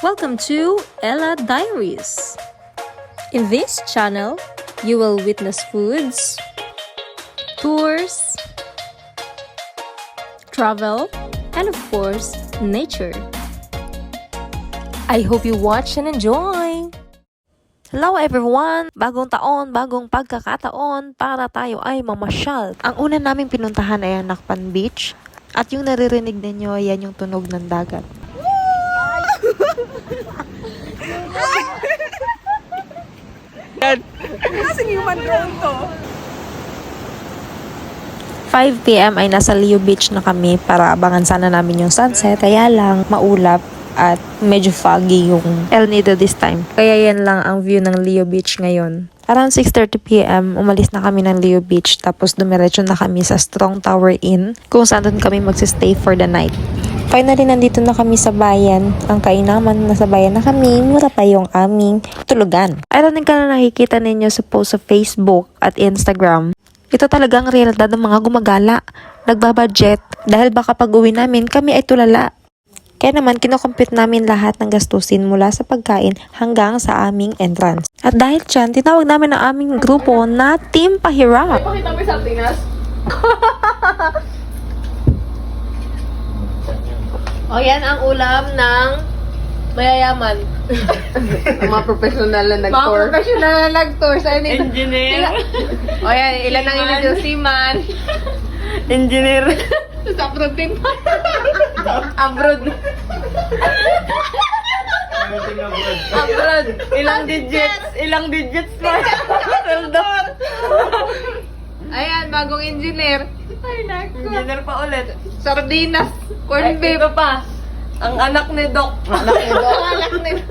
Welcome to Ella Diaries. In this channel, you will witness foods, tours, travel, and of course, nature. I hope you watch and enjoy! Hello everyone! Bagong taon, bagong pagkakataon para tayo ay mamasyal. Ang una naming pinuntahan ay Nakpan Beach at yung naririnig ninyo, yan yung tunog ng dagat. Kasing human drone to. 5 PM ay nasa Leo Beach na kami para abangan sana namin yung sunset. Kaya lang maulap at medyo foggy yung El Nido this time. Kaya yan lang ang view ng Leo Beach ngayon. Around 6:30 PM, umalis na kami ng Leo Beach tapos dumiretso na kami sa Strong Tower Inn kung saan doon kami magsistay for the night. Finally, nandito na kami sa bayan. Ang kainaman na sa bayan na kami, mura pa yung aming tulugan. Ironic ka na nakikita ninyo sa post sa Facebook at Instagram. Ito talagang realidad ng mga gumagala. Nagbabudget dahil baka pag uwi namin, kami ay tulala. Kaya naman, kinocompute namin lahat ng gastusin mula sa pagkain hanggang sa aming entrance. At dahil dyan, tinawag namin ang aming grupo na Team Pahirap. Pakita mo sa Pinas. O yan ang ulam ng mayayaman. Ang mga professional na Mga nag-tour. professional na nag-tour. Sa Engineer. O yan, ilan ang inadyo? Seaman. Engineer. Sa abroad din pa. Abroad. Abroad. Ilang digits? Ilang digits pa? Sweldo. Ayan, bagong engineer. Ay, naku. Engineer pa ulit. Sardinas. Corn beef. Ito pa. Ang anak ni Doc. Anak ni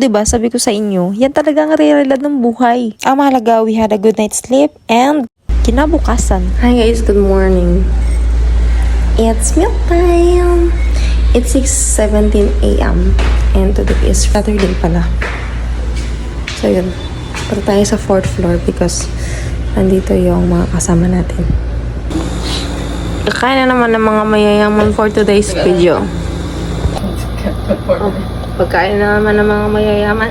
Diba, sabi ko sa inyo, yan talaga ang realidad ng buhay. Ang mahalaga, we had a good night's sleep and kinabukasan. Hi guys, good morning. It's milk time. It's 6:17 AM and today is Saturday pala. So yun, punta tayo sa 4th floor because nandito yung mga kasama natin. Kakain na naman ng mga mayayaman for today's video. Pagkain na naman ng mga mayayaman.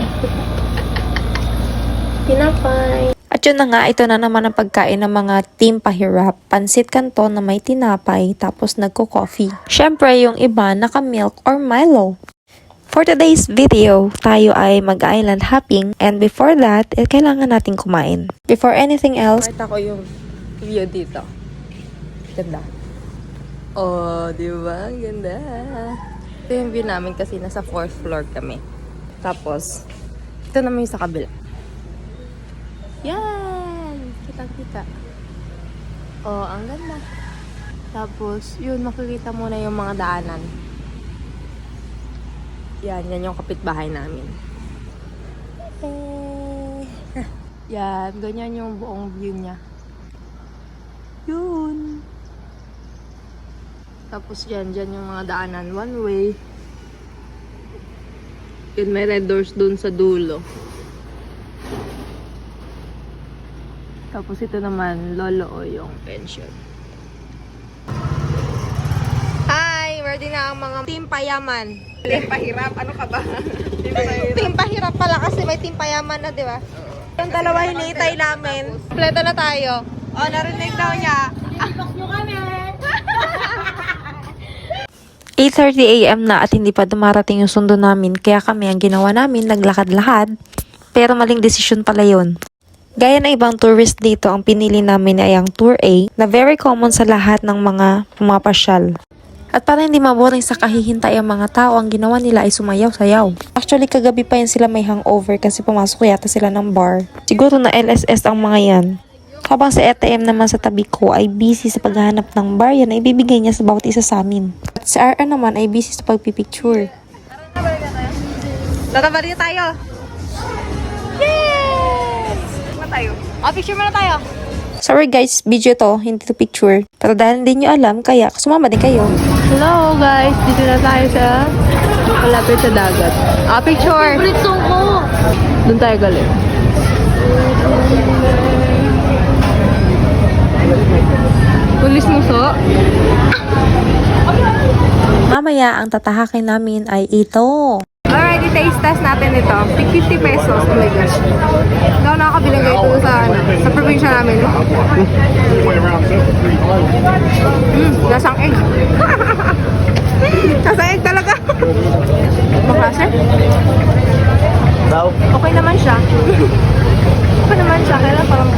Tinapay. At yun na nga, ito na naman ang pagkain ng mga Team Pahirap. Pansit Canton na may tinapay, tapos nagko-coffee. Syempre, yung iba naka-milk or Milo. For today's video, tayo ay mag-island hopping and before that, kailangan natin kumain. Before anything else, Pakita ko yung view dito. Ganda. Oh, di ba? Ang ganda. Ito yung view namin kasi nasa 4th floor kami. Tapos, ito naman yung sa kabila. Yan! Kitang-kita. Oh, ang ganda. Tapos, yun, makikita mo na yung mga daanan. Yan yung kapitbahay namin. Yan, ganyan yung buong view niya. Yun. Tapos dyan yung mga daanan. One way. Yun, may red doors dun sa dulo. Tapos ito naman, lolo o yung pension. Hi! Ready na ang mga Team Payaman. Team Pahirap, ano ka ba? Team Pahirap pala kasi may Team Payaman na, di ba? Yung dalawa hinihintay namin. Kompleto na tayo. O, narinig daw niya. 8:30 AM na at hindi pa dumarating yung sundo namin, kaya kami ang ginawa namin, naglakad-lakad. Pero maling desisyon pala yun. Gaya ng ibang tourist dito, ang pinili namin ay ang Tour A na very common sa lahat ng mga pumapasyal. At para hindi maboring sa kahihintay ang mga tao, ang ginawa nila ay sumayaw-sayaw. Actually, kagabi pa yan sila may hangover kasi pumasok yata sila ng bar. Siguro na LSS ang mga yan. Habang sa ATM naman sa tabi ko ay busy sa paghahanap ng bar yan na ibibigay niya sa bawat isa sa amin. At si RR naman ay busy sa pagpipicture. Tataba rin tayo. Yes! Tayo. O, picture muna tayo. Sorry guys, video to, hindi to picture. Pero dahil hindi nyo alam, kaya sumama din kayo. Hello guys! Dito na tayo sa malapit sa dagat. Picture! Favorite song ko. Doon tayo galing. Pulis muso. Mamaya, ang tatahakin namin ay ito. Alright I-taste test natin ito. 50 pesos. Oh my gosh. Hindi ako nakakabili ng ganito sa probinsya namin. Lasang egg. Lasang egg talaga. Maklase? Okay naman siya. Okay naman siya. Kaya lang parang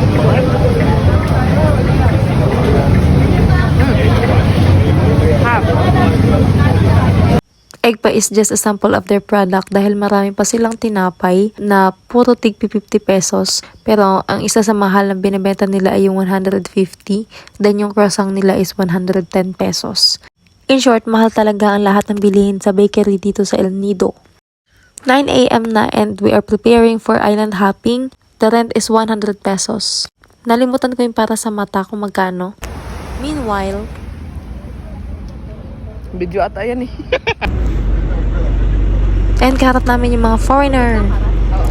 Egg pa is just a sample of their product dahil marami pa silang tinapay na puro tig 50 pesos. Pero ang isa sa mahal na binibenta nila ay yung 150. Then yung croissant nila is 110 pesos. In short, mahal talaga ang lahat ng bilihin sa bakery dito sa El Nido. 9 a.m. na and we are preparing for island hopping. The rent is 100 pesos. Nalimutan ko yung para sa mata kung magkano. Meanwhile, Video ata yan eh. and kaharap namin yung mga foreigner.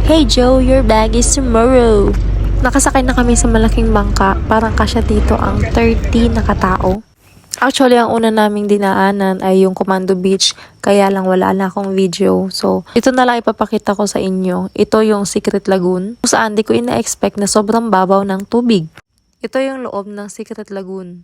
Hey Joe, your bag is tomorrow. Nakasakay na kami sa malaking bangka. Parang kasya dito ang 30 na katao. Actually, ang una naming dinaanan ay yung Commando Beach. Kaya lang wala na akong video. So, ito na lang ipapakita ko sa inyo. Ito yung Secret Lagoon. Kung saan di ko ina-expect na sobrang babaw ng tubig. Ito yung loob ng Secret Lagoon.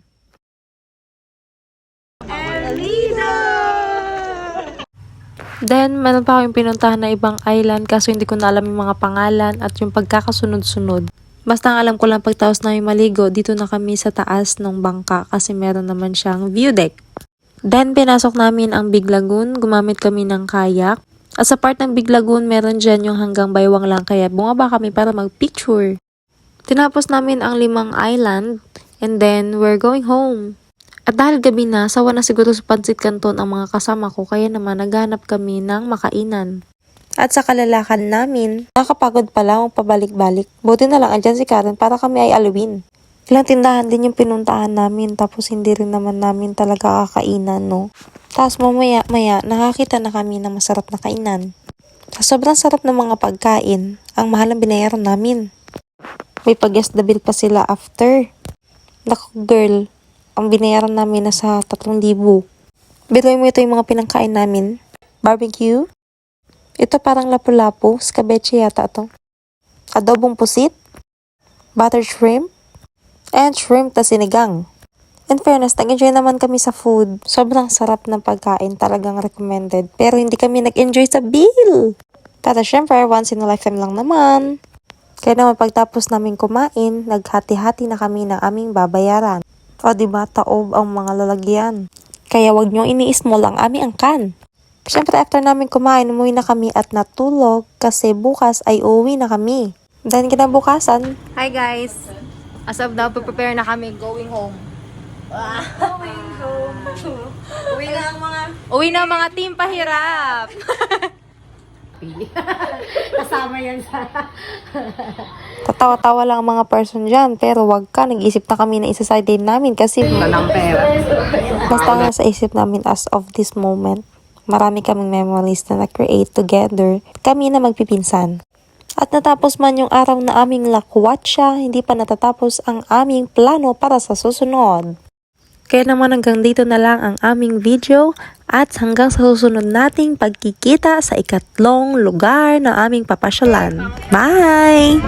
Then, meron pa akong pinuntahan na ibang island kaso hindi ko na alam yung mga pangalan at yung pagkakasunod-sunod. Basta ang alam ko lang pagtaos namin maligo, dito na kami sa taas ng bangka kasi meron naman siyang view deck. Then, pinasok namin ang Big Lagoon, gumamit kami ng kayak. At sa part ng Big Lagoon, meron dyan yung hanggang baywang lang kaya bumaba kami para mag-picture. Tinapos namin ang 5 island and then we're going home. At dahil gabi na, sawa na siguro sa Pansit Canton ang mga kasama ko kaya naman naghanap kami ng makainan. At sa kalalakan namin, nakakapagod pala ang pabalik-balik. Buti na lang andyan si Karen para kami ay alawin. Ilang tindahan din yung pinuntahan namin tapos hindi rin naman namin talaga kakainan, no? Tapos mamaya-maya nakakita na kami ng masarap na kainan. Sa sobrang sarap ng mga pagkain, ang mahal ang binayaran namin. May pag-guest the bill pa sila after. Naku girl, ang binayaran namin na sa 3,000. Biruin mo ito yung mga pinangkain namin. Barbecue. Ito parang lapu-lapu. Scabeche yata ito. Adobong pusit. Buttered shrimp. And shrimp na sinigang. In fairness, nag-enjoy naman kami sa food. Sobrang sarap ng pagkain. Talagang recommended. Pero hindi kami nag-enjoy sa bill. Pero syempre, once in a lifetime lang naman. Kaya naman pagtapos namin kumain, naghati-hati na kami ng aming babayaran. O diba, taob ang mga lalagyan. Kaya wag nyo ini-small ang aming angkan. Siyempre after namin kumain, umuwi na kami at natulog kasi bukas ay uwi na kami. Then kinabukasan. Hi guys! As of now, prepare na kami going home. Going home. Uwi na ang mga team pahirap. Kasama yan sa... Tatawa-tawa lang ang mga person dyan. Pero wag ka, nag-isip na kami na isa-side din namin kasi Walang pera. basta nga sa isip namin as of this moment. Marami kaming memories na na-create together. Kami na magpipinsan. At natapos man yung araw na aming lakwatsa, hindi pa natatapos ang aming plano para sa susunod. Kaya naman hanggang dito na lang ang aming video at hanggang sa susunod nating pagkikita sa ikatlong lugar na aming papasyalan. Bye!